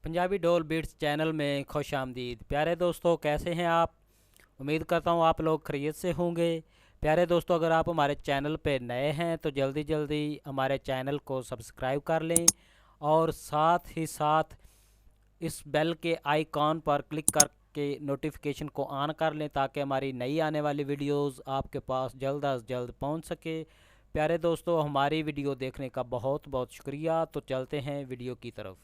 पंजाबी डोल beats channel में खुश आमदीद। प्यारे दोस्तों, कैसे हैं आप? उम्मीद करता हूँ आप लोग खैरियत से होंगे। प्यारे दोस्तों, अगर आप हमारे चैनल पे नए हैं तो जल्दी जल्दी हमारे चैनल को सब्सक्राइब कर लें और साथ ही साथ इस बेल के आइकॉन पर क्लिक करके नोटिफिकेशन को ऑन कर लें ताकि हमारी नई आने वाली वीडियोस आपके पास जल्द अज जल्द पहुंच सके। प्यारे दोस्तों, हमारी वीडियो देखने का बहुत बहुत शुक्रिया। तो चलते हैं वीडियो की तरफ।